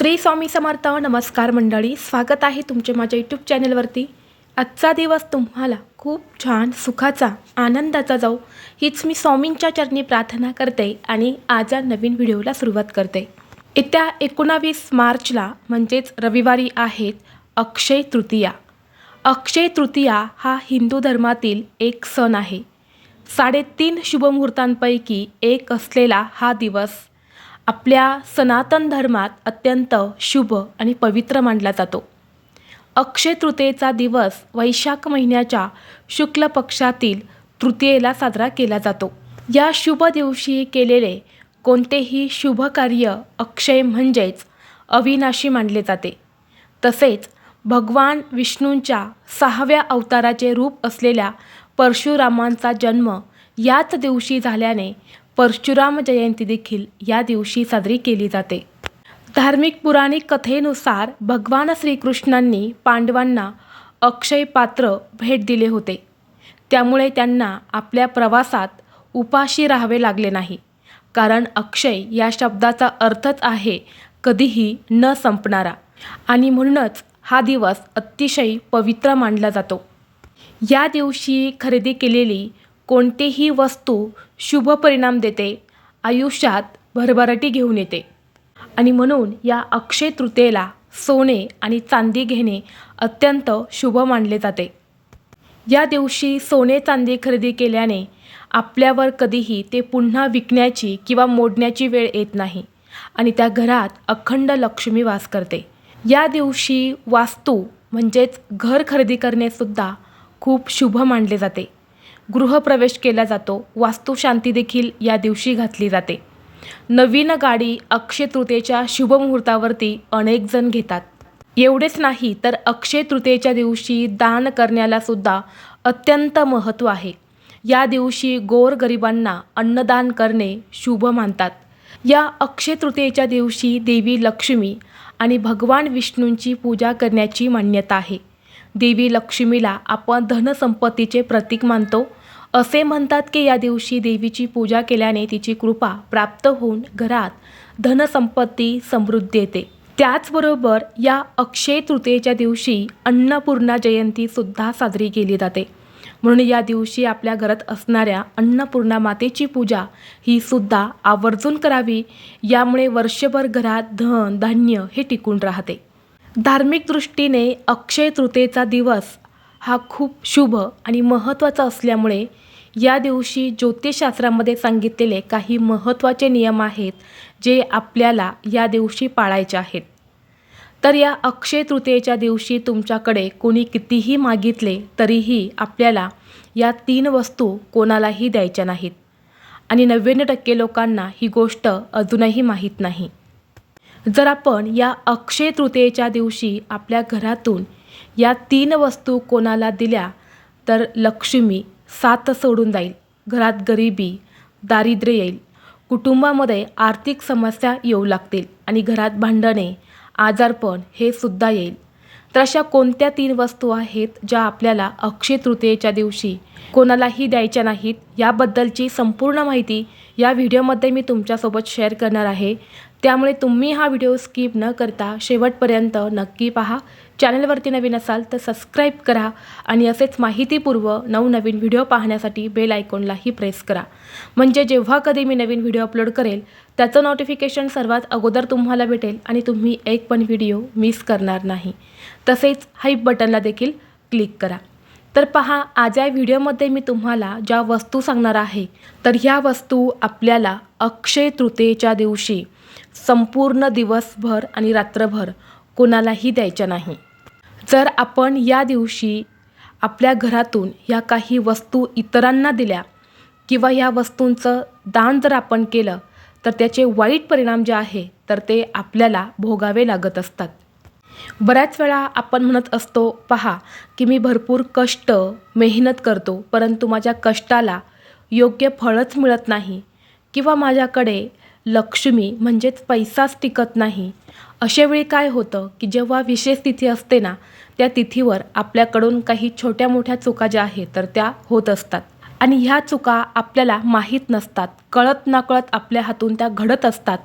श्री स्वामी समर्थ. नमस्कार मंडळी, स्वागत आहे तुमचे माझ्या यूट्यूब चॅनलवरती. आजचा दिवस तुम्हाला खूप छान सुखाचा आनंदाचा जाऊ हीच मी स्वामींच्या चरणी प्रार्थना करते आणि आज या नवीन व्हिडिओला सुरुवात करते. येत्या 19 मार्चला म्हणजेच रविवारी आहेत अक्षय तृतीया. अक्षय तृतीया हा हिंदू धर्मातील एक सण आहे. 3.5 शुभमुहूर्तांपैकी एक असलेला हा दिवस आपल्या सनातन धर्मात अत्यंत शुभ आणि पवित्र मानला जातो. अक्षय तृतीयेचा दिवस वैशाख महिन्याच्या शुक्ल पक्षातील तृतीयेला साजरा केला जातो. या शुभ दिवशी केलेले कोणतेही शुभ कार्य अक्षय म्हणजेच अविनाशी मानले जाते. तसेच भगवान विष्णूंच्या 6व्या अवताराचे रूप असलेल्या परशुरामांचा जन्म याच दिवशी झाल्याने परशुराम जयंती देखील या दिवशी साजरी केली जाते. धार्मिक पुराणिक कथेनुसार भगवान श्रीकृष्णांनी पांडवांना अक्षय पात्र भेट दिले होते. त्यामुळे त्यांना आपल्या प्रवासात उपाशी राहावे लागले नाही. कारण अक्षय या शब्दाचा अर्थच आहे कधीही न संपणारा आणि म्हणूनच हा दिवस अतिशय पवित्र मानला जातो. या दिवशी खरेदी केलेली कोणतीही वस्तू शुभ परिणाम देते, आयुष्यात भरभराटी घेऊन येते आणि म्हणून या अक्षय तृतीयेला सोने आणि चांदी घेणे अत्यंत शुभ मानले जाते. या दिवशी सोने चांदी खरेदी केल्याने आपल्यावर कधीही ते पुन्हा विकण्याची किंवा मोडण्याची वेळ येत नाही आणि त्या घरात अखंड लक्ष्मी वास करते. या दिवशी वास्तू म्हणजेच घर खरेदी करणेसुद्धा खूप शुभ मानले जाते. गृहप्रवेश केला जातो. वास्तुशांती देखील या दिवशी घातली जाते. नवीन गाडी अक्षय तृतीयेच्या शुभ मुहूर्तावरती अनेक जण घेतात. एवढेच नाही तर अक्षय तृतीयेच्या दिवशी दान करण्याला सुद्धा अत्यंत महत्त्व आहे. या दिवशी गोरगरिबांना अन्नदान करणे शुभ मानतात. या अक्षय तृतीयेच्या दिवशी देवी लक्ष्मी आणि भगवान विष्णूंची पूजा करण्याची मान्यता आहे. देवी लक्ष्मीला आपण धनसंपत्तीचे प्रतीक मानतो. असे म्हणतात की या दिवशी देवीची पूजा केल्याने तिची कृपा प्राप्त होऊन घरात धनसंपत्ती समृद्धी येते. त्याचबरोबर या अक्षय तृतीयेच्या दिवशी अन्नपूर्णा जयंतीसुद्धा साजरी केली जाते. म्हणून या दिवशी आपल्या घरात असणाऱ्या अन्नपूर्णा मातेची पूजा ही सुद्धा आवर्जून करावी. यामुळे वर्षभर घरात धन धान्य हे टिकून राहते. धार्मिक दृष्टीने अक्षय तृतीयेचा दिवस हा खूप शुभ आणि महत्त्वाचा असल्यामुळे या दिवशी ज्योतिषशास्त्रामध्ये सांगितलेले काही महत्त्वाचे नियम आहेत जे आपल्याला या दिवशी पाळायचे आहेत. तर या अक्षय तृतीयेच्या दिवशी तुमच्याकडे कोणी कितीही मागितले तरीही आपल्याला या 3 वस्तू कोणालाही द्यायच्या नाहीत आणि 99% लोकांना ही गोष्ट अजूनही माहीत नाही. जर आपण या अक्षय तृतीयेच्या दिवशी आपल्या घरातून या 3 वस्तू कोणाला दिल्या तर लक्ष्मी साथ सोडून जाईल, घरात गरिबी दारिद्र्य येईल, कुटुंबामध्ये आर्थिक समस्या येऊ लागतील आणि घरात भांडणे आजारपण हे सुद्धा येईल. तर अशा कोणत्या 3 वस्तू आहेत ज्या आपल्याला अक्षय तृतीयेच्या दिवशी कोणालाही द्यायच्या नाहीत याबद्दलची संपूर्ण माहिती या व्हिडिओमध्ये मी तुमच्यासोबत शेअर करणार आहे. त्यामुळे तुम्ही हा व्हिडिओ स्किप न करता शेवटपर्यंत नक्की पहा. चॅनलवरती नवीन असाल तर सबस्क्राईब करा आणि असेच माहितीपूर्व नवनवीन व्हिडिओ पाहण्यासाठी बेल आयकॉनलाही प्रेस करा. म्हणजे जेव्हा कधी मी नवीन व्हिडिओ अपलोड करेल त्याचं नोटिफिकेशन सर्वात अगोदर तुम्हाला भेटेल आणि तुम्ही एक पण व्हिडिओ मिस करणार नाही. तसेच हाईप बटनला देखील क्लिक करा. तर पहा, आज या व्हिडिओमध्ये मी तुम्हाला ज्या वस्तू सांगणार आहे तर ह्या वस्तू आपल्याला अक्षय तृतीयेच्या दिवशी संपूर्ण दिवसभर आणि रात्रभर कोणालाही द्यायच्या नाही. जर आपण या दिवशी आपल्या घरातून ह्या काही वस्तू इतरांना दिल्या किंवा ह्या वस्तूंचं दान जर आपण केलं तर त्याचे वाईट परिणाम जे आहे तर ते आपल्याला भोगावे लागत असतात. बऱ्याच वेळा आपण म्हणत असतो, पहा की मी भरपूर कष्ट मेहनत करतो परंतु माझ्या कष्टाला योग्य फळच मिळत नाही किंवा माझ्याकडे लक्ष्मी म्हणजेच पैसाच टिकत नाही. अशा वेळी काय होतं की जेव्हा विशेष तिथी असते ना त्या तिथीवर आपल्याकडून काही छोट्या मोठ्या चुका ज्या आहेत तर त्या होत असतात आणि ह्या चुका आपल्याला माहीत नसतात, कळत नकळत आपल्या हातून त्या घडत असतात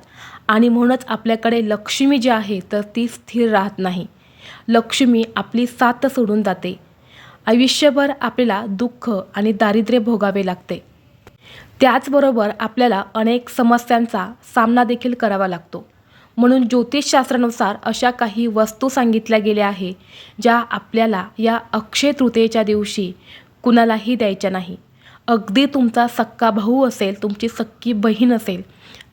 आणि म्हणूनच आपल्याकडे लक्ष्मी जी आहे तर ती स्थिर राहत नाही. लक्ष्मी आपली साथ सोडून जाते. आयुष्यभर आपल्याला दुःख आणि दारिद्र्य भोगावे लागते. त्याचबरोबर आपल्याला अनेक समस्यांचा सामना देखील करावा लागतो. म्हणून ज्योतिषशास्त्रानुसार अशा काही वस्तू सांगितल्या गेल्या आहे ज्या आपल्याला या अक्षय तृतीयेच्या दिवशी कुणालाही द्यायच्या नाही. अगदी तुमचा सक्का भाऊ असेल, तुमची सक्की बहीण असेल,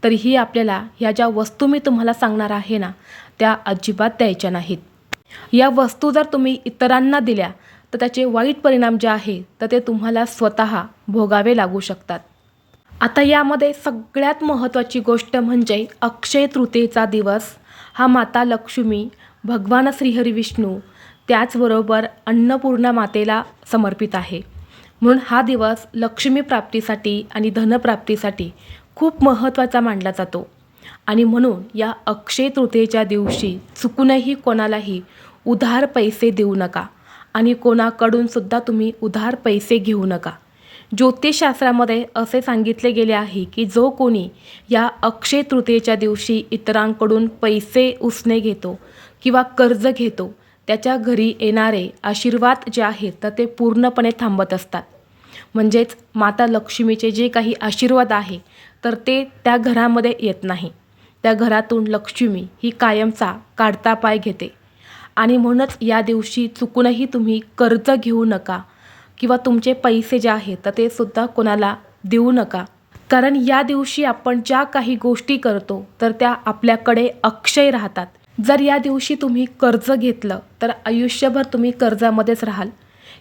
तरीही आपल्याला ह्या ज्या वस्तू मी तुम्हाला सांगणार आहे ना, त्या अजिबात द्यायच्या नाहीत. या वस्तू जर तुम्ही इतरांना दिल्या तर त्याचे वाईट परिणाम जे आहे तर ते तुम्हाला स्वतः भोगावे लागू शकतात. आता यामध्ये सगळ्यात महत्त्वाची गोष्ट म्हणजे अक्षय तृतीयेचा दिवस हा माता लक्ष्मी, भगवान श्रीहरी विष्णू, त्याचबरोबर अन्नपूर्णा मातेला समर्पित आहे. म्हणून हा दिवस लक्ष्मी प्राप्तीसाठी आणि धनप्राप्तीसाठी खूप महत्त्वाचा मानला जातो. आणि म्हणून या अक्षय तृतीयेच्या दिवशी चुकूनही कोणालाही उधार पैसे देऊ नका आणि कोणाकडून सुद्धा तुम्ही उधार पैसे घेऊ नका. ज्योतिषशास्त्रामध्ये असे सांगितले गेले आहे की जो कोणी या अक्षय तृतीयेच्या दिवशी इतरांकडून पैसे उसने घेतो किंवा कर्ज घेतो, त्याच्या घरी येणारे आशीर्वाद जे आहेत तर ते पूर्णपणे थांबत असतात. म्हणजेच माता लक्ष्मीचे जे काही आशीर्वाद आहे तर ते त्या घरामध्ये येत नाही. त्या घरातून लक्ष्मी ही कायमचा काढता पाय घेते. आणि म्हणूनच या दिवशी चुकूनही तुम्ही कर्ज घेऊ नका किंवा तुमचे पैसे जे आहेत तर ते सुद्धा कोणाला देऊ नका. कारण या दिवशी आपण ज्या काही गोष्टी करतो तर त्या आपल्याकडे अक्षय राहतात. जर या दिवशी तुम्ही कर्ज घेतलं तर आयुष्यभर तुम्ही कर्जामध्येच राहाल.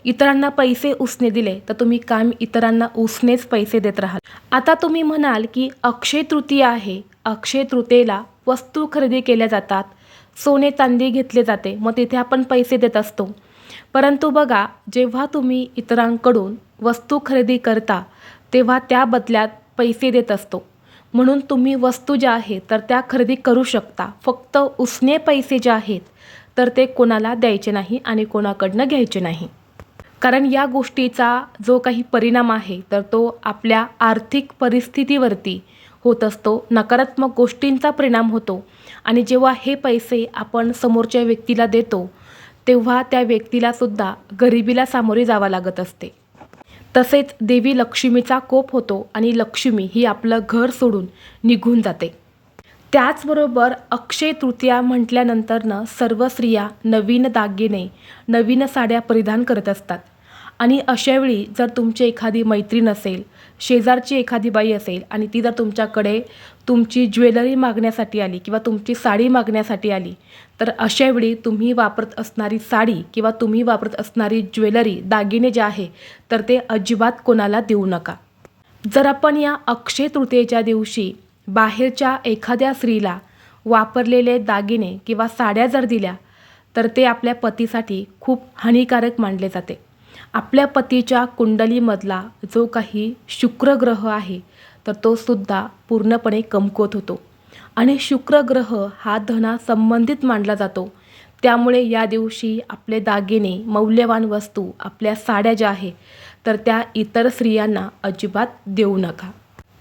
इतरांना पैसे उसने दिले तर तुम्ही कायम इतरांना उसनेच पैसे देत राहाल. आता तुम्ही म्हणाल की अक्षय तृतीया आहे, अक्षय तृतीयेला वस्तू खरेदी केल्या जातात, सोने चांदी घेतले जाते, मग तिथे आपण पैसे देत असतो. परंतु बघा, जेव्हा तुम्ही इतरांकडून वस्तू खरेदी करता तेव्हा त्या बदल्यात पैसे देत असतो. म्हणून तुम्ही वस्तू ज्या आहेत तर त्या खरेदी करू शकता. फक्त उसने पैसे जे आहेत तर ते कोणाला द्यायचे नाही आणि कोणाकडनं घ्यायचे नाही. कारण या गोष्टीचा जो काही परिणाम आहे तर तो आपल्या आर्थिक परिस्थितीवरती होत असतो, नकारात्मक गोष्टींचा परिणाम होतो. आणि जेव्हा हे पैसे आपण समोरच्या व्यक्तीला देतो तेव्हा त्या व्यक्तीला सुद्धा गरिबीला सामोरे जावं लागत असते. तसेच देवी लक्ष्मीचा कोप होतो आणि लक्ष्मी ही आपलं घर सोडून निघून जाते. त्याचबरोबर अक्षय तृतीया म्हटल्यानंतरनं सर्व स्त्रिया नवीन दागिने, नवीन साड्या परिधान करत असतात. आणि अशावेळी जर तुमची एखादी मैत्रीण असेल, शेजारची एखादी बाई असेल आणि ती जर तुमच्याकडे तुमची ज्वेलरी मागण्यासाठी आली किंवा तुमची साडी मागण्यासाठी आली, तर अशावेळी तुम्ही वापरत असणारी साडी किंवा तुम्ही वापरत असणारी ज्वेलरी, दागिने जे आहे तर ते अजिबात कोणाला देऊ नका. जर आपण या अक्षय तृतीयेच्या दिवशी बाहेरच्या एखाद्या स्त्रीला वापरलेले दागिने किंवा साड्या जर दिल्या तर ते आपल्या पतीसाठी खूप हानिकारक मानले जाते. आपल्या पतीच्या कुंडलीमधला जो काही शुक्र ग्रह आहे तर तो सुद्धा पूर्णपणे कमकुवत होतो आणि शुक्र ग्रह हा धना संबंधित मानला जातो. त्यामुळे या दिवशी आपले दागिने, मौल्यवान वस्तू, आपल्या साड्या ज्या आहे तर त्या इतर स्त्रियांना अजिबात देऊ नका.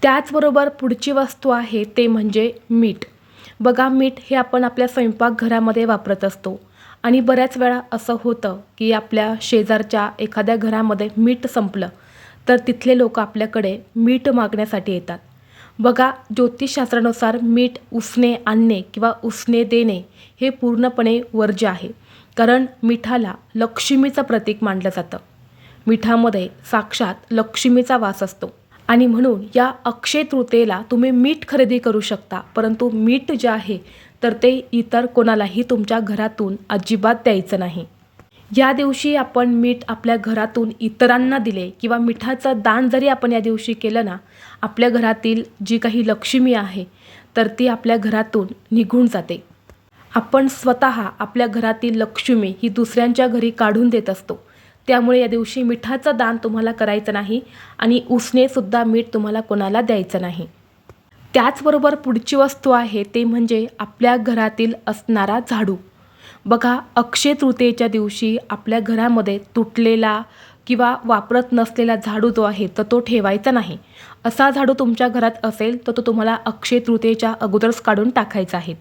त्याचबरोबर पुढची वस्तू आहे ते म्हणजे मीठ. बघा, मीठ हे आपण आपल्या स्वयंपाकघरामध्ये वापरत असतो आणि बऱ्याच वेळा असं होतं की आपल्या शेजारच्या एखाद्या घरामध्ये मीठ संपलं तर तिथले लोक आपल्याकडे मीठ मागण्यासाठी येतात. बघा, ज्योतिषशास्त्रानुसार मीठ उसने आणणे किंवा उसने देणे हे पूर्णपणे वर्ज्य आहे. कारण मिठाला लक्ष्मीचं प्रतीक मानलं जातं. मिठामध्ये साक्षात लक्ष्मीचा वास असतो आणि म्हणून या अक्षय तृतीयेला तुम्ही मीठ खरेदी करू शकता, परंतु मीठ जे आहे तर ते इतर कोणालाही तुमच्या घरातून अजिबात द्यायचं नाही. या दिवशी आपण मीठ आपल्या घरातून इतरांना दिले किंवा मिठाचं दान जरी आपण या दिवशी केलं ना, आपल्या घरातील जी काही लक्ष्मी आहे तर ती आपल्या घरातून निघून जाते. आपण स्वतः आपल्या घरातील लक्ष्मी ही दुसऱ्यांच्या घरी काढून देत असतो. त्यामुळे या दिवशी मिठाचं दान तुम्हाला करायचं नाही आणि उसनेसुद्धा मीठ तुम्हाला कोणाला द्यायचं नाही. त्याचबरोबर पुढची वस्तू आहे ते म्हणजे आपल्या घरातील असणारा झाडू. बघा, अक्षय तृतीयेच्या दिवशी आपल्या घरामध्ये तुटलेला, किंवा वापरत नसलेला झाडू जो आहे तर तो ठेवायचा नाही. असा झाडू तुमच्या घरात असेल तर तो तुम्हाला अक्षय तृतीयेच्या अगोदरच काढून टाकायचा आहे.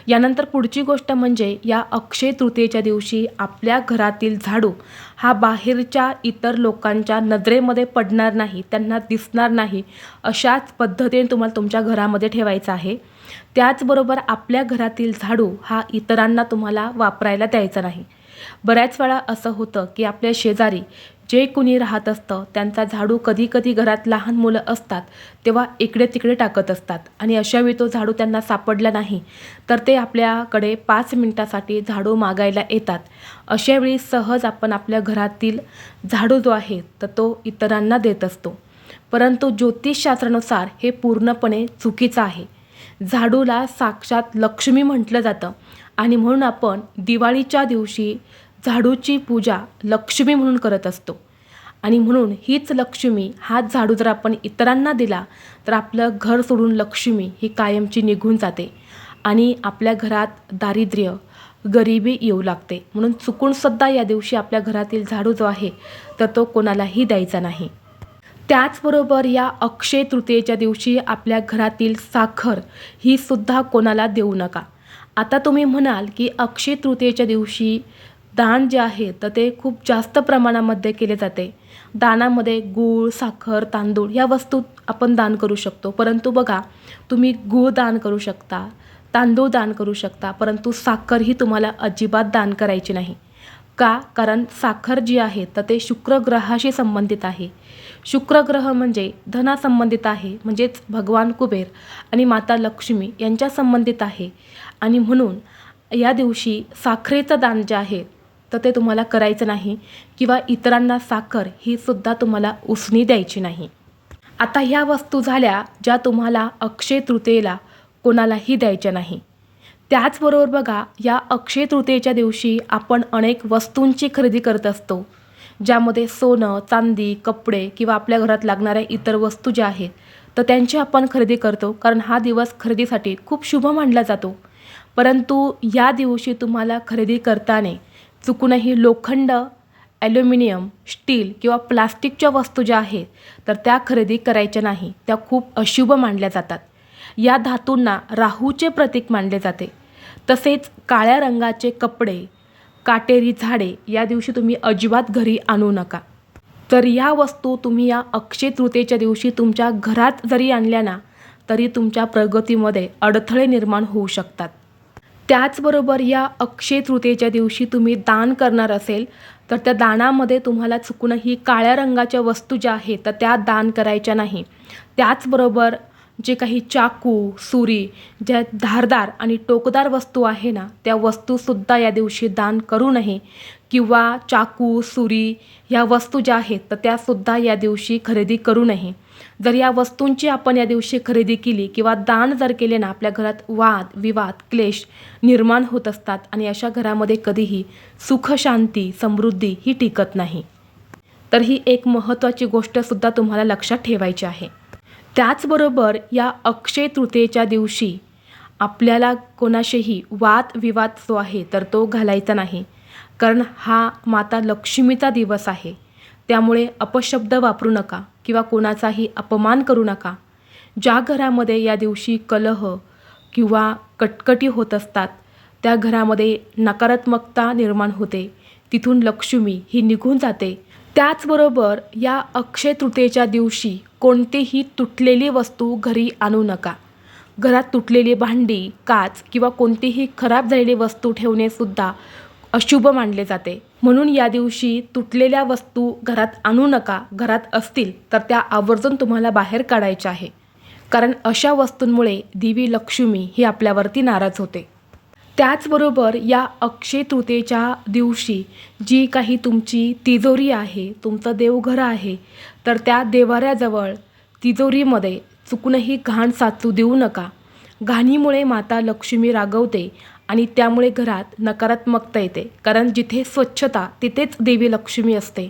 यानंतर पुढची गोष्ट म्हणजे या अक्षय तृतीयेच्या दिवशी आपल्या घरातील झाडू हा बाहेरच्या इतर लोकांच्या नजरेमध्ये पडणार नाही, त्यांना दिसणार नाही, अशाच पद्धतीने तुम्हाला तुमच्या घरामध्ये ठेवायचा आहे. त्याचबरोबर आपल्या घरातील झाडू हा इतरांना तुम्हाला वापरायला द्यायचा नाही. बऱ्याच वेळा असं होतं की आपल्या शेजारी जे कुणी राहत असतं त्यांचा झाडू कधी कधी घरात लहान मुलं असतात तेव्हा इकडे तिकडे टाकत असतात आणि अशावेळी तो झाडू त्यांना सापडला नाही तर ते आपल्याकडे 5 मिनिटासाठी झाडू मागायला येतात. अशावेळी सहज आपण आपल्या घरातील झाडू जो आहे तर तो इतरांना देत असतो. परंतु ज्योतिषशास्त्रानुसार हे पूर्णपणे चुकीचं आहे. झाडूला साक्षात लक्ष्मी म्हटलं जातं आणि म्हणून आपण दिवाळीच्या दिवशी झाडूची पूजा लक्ष्मी म्हणून करत असतो आणि म्हणून हीच लक्ष्मी हाच झाडू जर आपण इतरांना दिला तर आपलं घर सोडून लक्ष्मी ही कायमची निघून जाते आणि आपल्या घरात दारिद्र्य गरिबी येऊ लागते. म्हणून चुकूनसुद्धा या दिवशी आपल्या घरातील झाडू जो आहे तर तो कोणालाही द्यायचा नाही. त्याचबरोबर या अक्षय तृतीयेच्या दिवशी आपल्या घरातील साखर ही सुद्धा कोणाला देऊ नका. आता तुम्ही म्हणाल की अक्षय तृतीयेच्या दिवशी दान जे आहे तर ते खूप जास्त प्रमाणामध्ये केले जाते. दानामध्ये गूळ, साखर, तांदूळ या वस्तू आपण दान करू शकतो. परंतु बघा, तुम्ही गूळ दान करू शकता, तांदूळ दान करू शकता, परंतु साखर ही तुम्हाला अजिबात दान करायची नाही. का? कारण साखर जी आहे तर ते शुक्र ग्रहाशी संबंधित आहे. शुक्र ग्रह म्हणजे धनासंबंधित आहे, म्हणजेच भगवान कुबेर आणि माता लक्ष्मी यांच्या संबंधित आहे आणि म्हणून या दिवशी साखरेचं दान जे आहे तर ते तुम्हाला करायचं नाही किंवा इतरांना साखर ही सुद्धा तुम्हाला उसणी द्यायची नाही. आता ह्या वस्तू झाल्या ज्या तुम्हाला अक्षय तृतीयेला कोणालाही द्यायच्या नाही. त्याचबरोबर बघा, या अक्षय तृतीयेच्या दिवशी आपण अनेक वस्तूंची खरेदी करत असतो, ज्यामध्ये सोनं, चांदी, कपडे किंवा आपल्या घरात लागणाऱ्या इतर वस्तू ज्या आहेत तर त्यांची आपण खरेदी करतो, कारण हा दिवस खरेदीसाठी खूप शुभ मानला जातो. परंतु या दिवशी तुम्हाला खरेदी करताना चुकूनही लोखंड, ॲल्युमिनियम, स्टील किंवा प्लास्टिकच्या वस्तू ज्या आहेत तर त्या खरेदी करायच्या नाही. त्या खूप अशुभ मानल्या जातात. या धातूंना राहूचे प्रतीक मानले जाते. तसेच काळ्या रंगाचे कपडे, काटेरी झाडे या दिवशी तुम्ही अजिबात घरी आणू नका. तर या वस्तू तुम्ही या अक्षय तृतीयेच्या दिवशी तुमच्या घरात जरी आणल्या ना तरी तुमच्या प्रगतीमध्ये अडथळे निर्माण होऊ शकतात. त्याचबरोबर या अक्षय तृतीयेच्या दिवशी तुम्ही दान करणार असेल तर त्या दानामध्ये तुम्हाला चुकूनही काळ्या रंगाच्या वस्तू ज्या आहेत तर त्या दान करायच्या नाही. त्याचबरोबर जे काही चाकू, सुरी, ज्या धारदार आणि टोकदार वस्तू आहे ना त्या वस्तूसुद्धा या दिवशी दान करू नये किंवा चाकू, सुरी ह्या वस्तू ज्या आहेत तर त्यासुद्धा या दिवशी खरेदी करू नये. जर या वस्तूंची आपण या दिवशी खरेदी केली किंवा दान जर केले ना आपल्या घरात वाद, विवाद, क्लेश निर्माण होत असतात आणि अशा घरामध्ये कधीही सुख, शांती, समृद्धी ही टिकत नाही. तर ही एक महत्त्वाची गोष्टसुद्धा तुम्हाला लक्षात ठेवायची आहे. त्याचबरोबर या अक्षय तृतीयेच्या दिवशी आपल्याला कोणाशीही वाद विवाद जो आहे तर तो घालायचा नाही, कारण हा माता लक्ष्मीचा दिवस आहे. त्यामुळे अपशब्द वापरू नका किंवा कोणाचाही अपमान करू नका. ज्या घरामध्ये या दिवशी कलह किंवा कटकटी होत असतात त्या घरामध्ये नकारात्मकता निर्माण होते, तिथून लक्ष्मी ही निघून जाते. त्याचबरोबर या अक्षय तृतीयेच्या दिवशी कोणतीही तुटलेली वस्तू घरी आणू नका. घरात तुटलेली भांडी, काच किंवा कोणतीही खराब झालेली वस्तू ठेवणेसुद्धा अशुभ मानले जाते. म्हणून या दिवशी तुटलेल्या वस्तू घरात आणू नका. घरात असतील तर त्या आवर्जून तुम्हाला बाहेर काढायच्या आहे, कारण अशा वस्तूंमुळे देवी लक्ष्मी ही आपल्यावरती नाराज होते. त्याचबरोबर या अक्षय तृतीयेच्या दिवशी जी काही तुमची तिजोरी आहे, तुमचं देवघर आहे, तर त्या देवाऱ्याजवळ तिजोरीमध्ये चुकूनही घाण साचू देऊ नका. घाणीमुळे माता लक्ष्मी रागवते आणि त्यामुळे घरात नकारात्मकता येते, कारण जिथे स्वच्छता तिथेच देवी लक्ष्मी असते.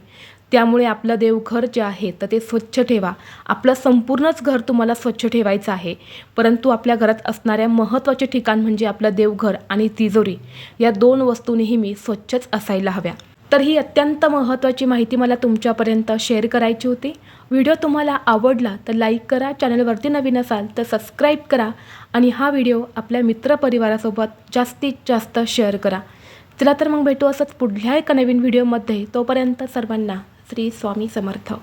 त्यामुळे आपलं देवघर जे आहे तर ते स्वच्छ ठेवा. आपलं संपूर्णच घर तुम्हाला स्वच्छ ठेवायचं आहे, परंतु आपल्या घरात असणाऱ्या महत्त्वाचे ठिकाण म्हणजे आपलं देवघर आणि तिजोरी या 2 वस्तू नेहमी स्वच्छच असायला हव्या. तर ही अत्यंत महत्त्वाची माहिती मला तुमच्यापर्यंत शेअर करायची होती. व्हिडिओ तुम्हाला आवडला तर लाईक करा, चॅनलवरती नवीन असाल तर सबस्क्राईब करा आणि हा व्हिडिओ आपल्या मित्रपरिवारासोबत जास्तीत जास्त शेअर करा. चला तर मग भेटू असंच पुढल्या एका नवीन व्हिडिओमध्ये. तोपर्यंत सर्वांना श्री स्वामी समर्थ.